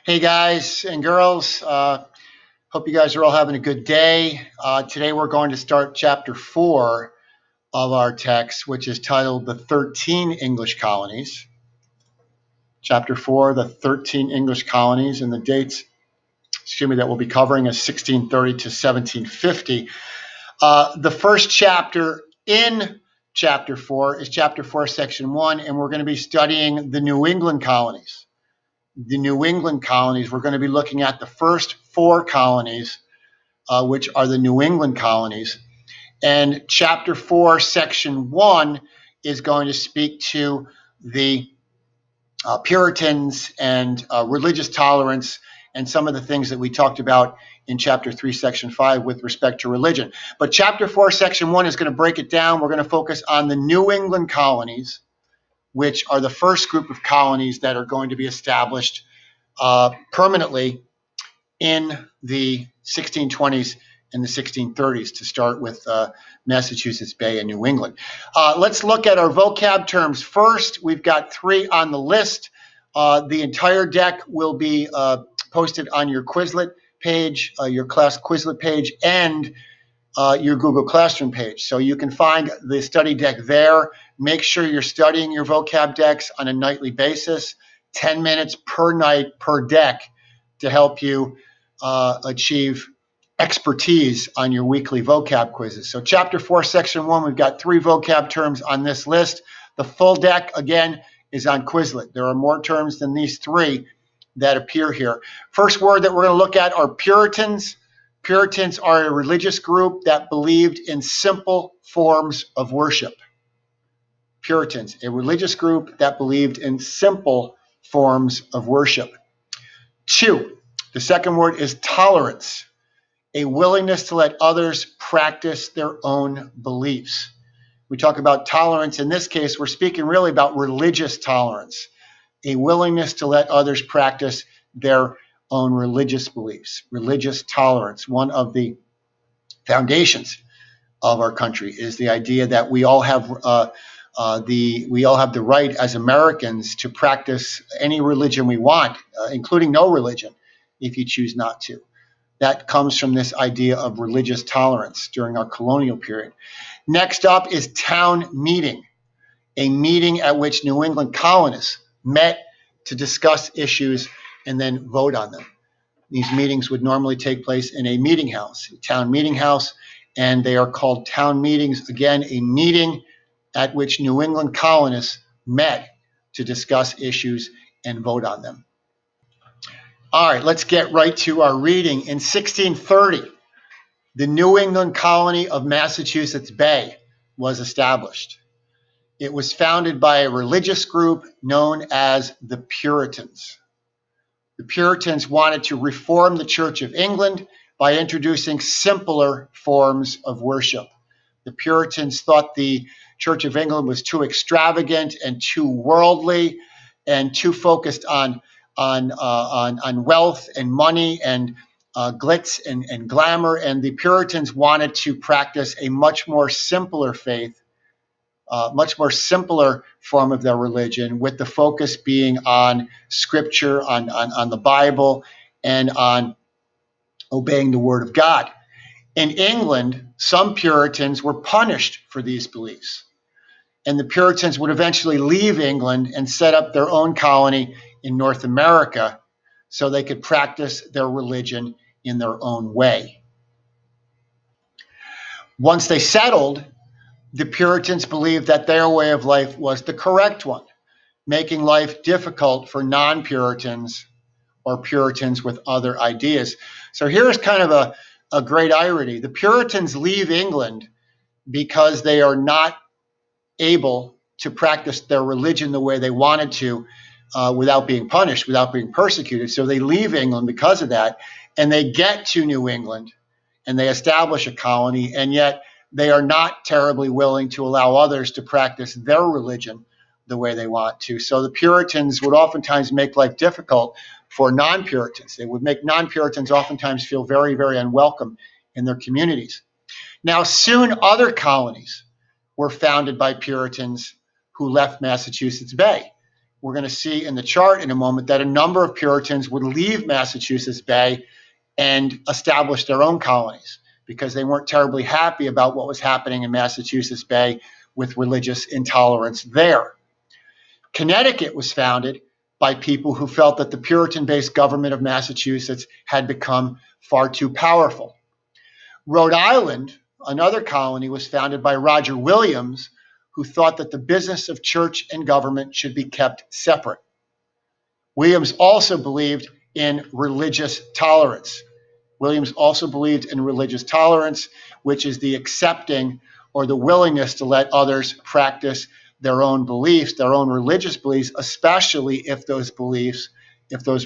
Hey guys and girls, hope you guys are all having a good day. Today we're going to start chapter 4 of our text, which is titled The 13 English Colonies. Chapter 4, The 13 English Colonies, and the dates, that we'll be covering is 1630 to 1750. The first chapter in chapter 4 is chapter 4, section 1, and we're going to be studying the New England colonies. The New England colonies, we're going to be looking at the first 4 colonies, which are the New England colonies. And chapter 4, section 1 is going to speak to the Puritans and religious tolerance and some of the things that we talked about in chapter 3, section 5 with respect to religion. But chapter 4, section 1 is going to break it down. We're going to focus on the New England colonies, which are the first group of colonies that are going to be established permanently in the 1620s and the 1630s, to start with Massachusetts Bay and New England. Let's look at our vocab terms first. We've got 3 on the list. The entire deck will be posted on your Quizlet page, your class Quizlet page, and your Google Classroom page. So you can find the study deck there. Make sure you're studying your vocab decks on a nightly basis, 10 minutes per night per deck, to help you achieve expertise on your weekly vocab quizzes. So chapter 4, section 1, we've got 3 vocab terms on this list. The full deck, again, is on Quizlet. There are more terms than these 3 that appear here. First word that we're going to look at are Puritans. Puritans are a religious group that believed in simple forms of worship. Puritans, a religious group that believed in simple forms of worship. 2, the second word is tolerance, a willingness to let others practice their own beliefs. We talk about tolerance. In this case, we're speaking really about religious tolerance, a willingness to let others practice their own religious beliefs. Religious tolerance, one of the foundations of our country, is the idea that we all have the right as Americans to practice any religion we want, including no religion, if you choose not to. That comes from this idea of religious tolerance during our colonial period. Next up is town meeting, a meeting at which New England colonists met to discuss issues and then vote on them. These meetings would normally take place in a meeting house, a town meeting house, and they are called town meetings. Again, a meeting at which New England colonists met to discuss issues and vote on them. All right, let's get right to our reading. In 1630, the New England colony of Massachusetts Bay was established. It was founded by a religious group known as the Puritans. The Puritans wanted to reform the Church of England by introducing simpler forms of worship. The Puritans thought the Church of England was too extravagant and too worldly and too focused on wealth and money and glitz and glamour. And the Puritans wanted to practice a much more simpler faith, much more simpler form of their religion, with the focus being on Scripture, on the Bible, and on obeying the Word of God. In England, some Puritans were punished for these beliefs, and the Puritans would eventually leave England and set up their own colony in North America so they could practice their religion in their own way. Once they settled, the Puritans believed that their way of life was the correct one, making life difficult for non-Puritans or Puritans with other ideas. So here's kind of a great irony. The Puritans leave England because they are not able to practice their religion the way they wanted to without being punished, without being persecuted. So they leave England because of that, and they get to New England and they establish a colony, and yet they are not terribly willing to allow others to practice their religion the way they want to. So the Puritans would oftentimes make life difficult for non-Puritans. They would make non-Puritans oftentimes feel very, very unwelcome in their communities. Now, soon other colonies were founded by Puritans who left Massachusetts Bay. we're going to see in the chart in a moment that a number of Puritans would leave Massachusetts Bay and establish their own colonies because they weren't terribly happy about what was happening in Massachusetts Bay with religious intolerance there. Connecticut was founded by people who felt that the Puritan-based government of Massachusetts had become far too powerful. Rhode Island, another colony, was founded by Roger Williams, who thought that the business of church and government should be kept separate. Williams also believed in religious tolerance. Williams also believed in religious tolerance, which is the accepting or the willingness to let others practice their own beliefs, their own religious beliefs, especially if those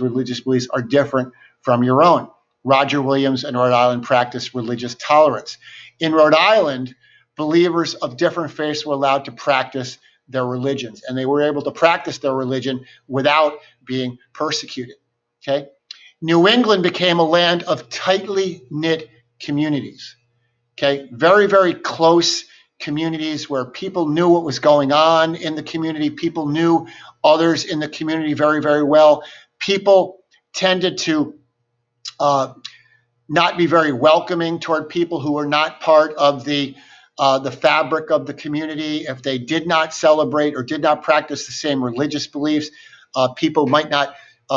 religious beliefs are different from your own. Roger Williams and Rhode Island practiced religious tolerance. In Rhode Island, believers of different faiths were allowed to practice their religions, and they were able to practice their religion without being persecuted. Okay? New England became a land of tightly knit communities. Okay, very, very close communities where people knew what was going on in the community. People knew others in the community very, very well. People tended to not be very welcoming toward people who were not part of the fabric of the community. If they did not celebrate or did not practice the same religious beliefs, people might not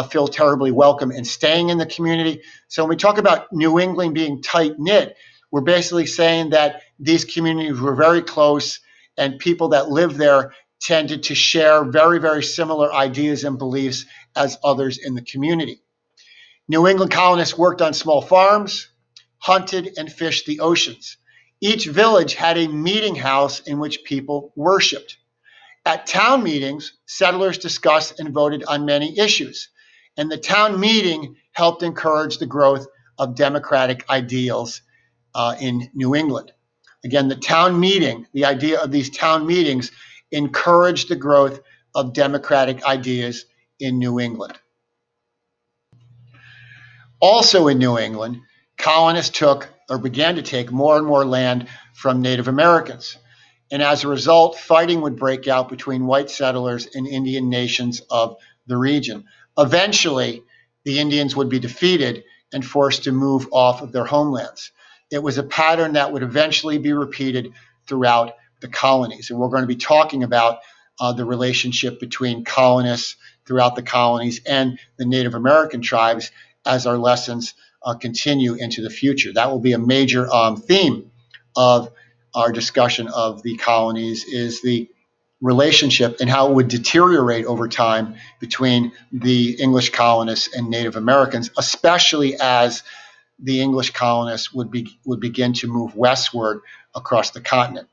feel terribly welcome in staying in the community. So when we talk about New England being tight-knit, we're basically saying that these communities were very close and people that lived there tended to share very, very similar ideas and beliefs as others in the community. New England colonists worked on small farms, hunted, and fished the oceans. Each village had a meeting house in which people worshiped. At town meetings, settlers discussed and voted on many issues, and the town meeting helped encourage the growth of democratic ideals in New England. Again, the town meeting, the idea of these town meetings encouraged the growth of democratic ideas in New England. Also in New England, colonists took or began to take more and more land from Native Americans. And as a result, fighting would break out between white settlers and Indian nations of the region. Eventually, the Indians would be defeated and forced to move off of their homelands. It was a pattern that would eventually be repeated throughout the colonies. And we're going to be talking about the relationship between colonists throughout the colonies and the Native American tribes as our lessons continue into the future. That will be a major theme of our discussion of the colonies, is the relationship and how it would deteriorate over time between the English colonists and Native Americans, especially as the English colonists would begin to move westward across the continent.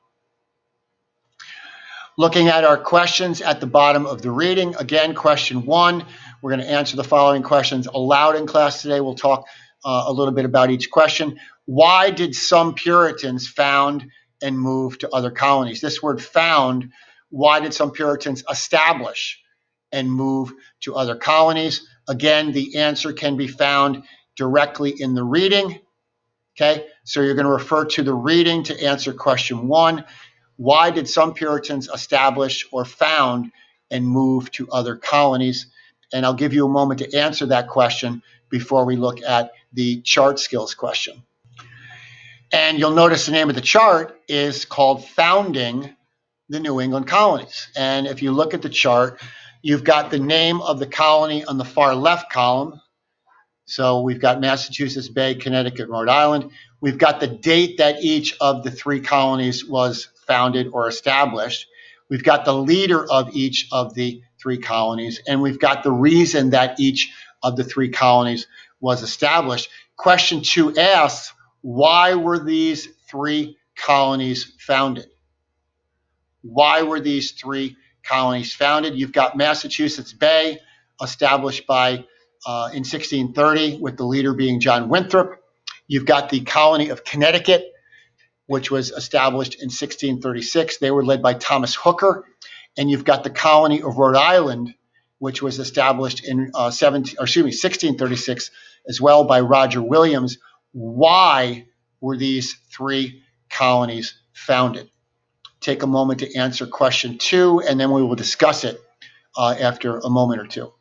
Looking at our questions at the bottom of the reading, again, question 1, we're going to answer the following questions aloud in class today. We'll talk a little bit about each question. Why did some Puritans found and move to other colonies? This word found, why did some Puritans establish and move to other colonies? Again, the answer can be found directly in the reading. Okay, so you're going to refer to the reading to answer question 1. Why did some Puritans establish or found and move to other colonies? And I'll give you a moment to answer that question before we look at the chart skills question. And you'll notice the name of the chart is called Founding the New England Colonies. And if you look at the chart, you've got the name of the colony on the far left column. So we've got Massachusetts Bay, Connecticut, Rhode Island. We've got the date that each of the 3 colonies was founded or established. We've got the leader of each of the 3 colonies, and we've got the reason that each of the 3 colonies was established. Question 2 asks, why were these 3 colonies founded? Why were these 3 colonies founded? You've got Massachusetts Bay, established in 1630, with the leader being John Winthrop. You've got the colony of Connecticut, which was established in 1636. They were led by Thomas Hooker. And you've got the colony of Rhode Island, which was established in 1636 as well by Roger Williams. Why were these 3 colonies founded? Take a moment to answer question 2, and then we will discuss it after a moment or two.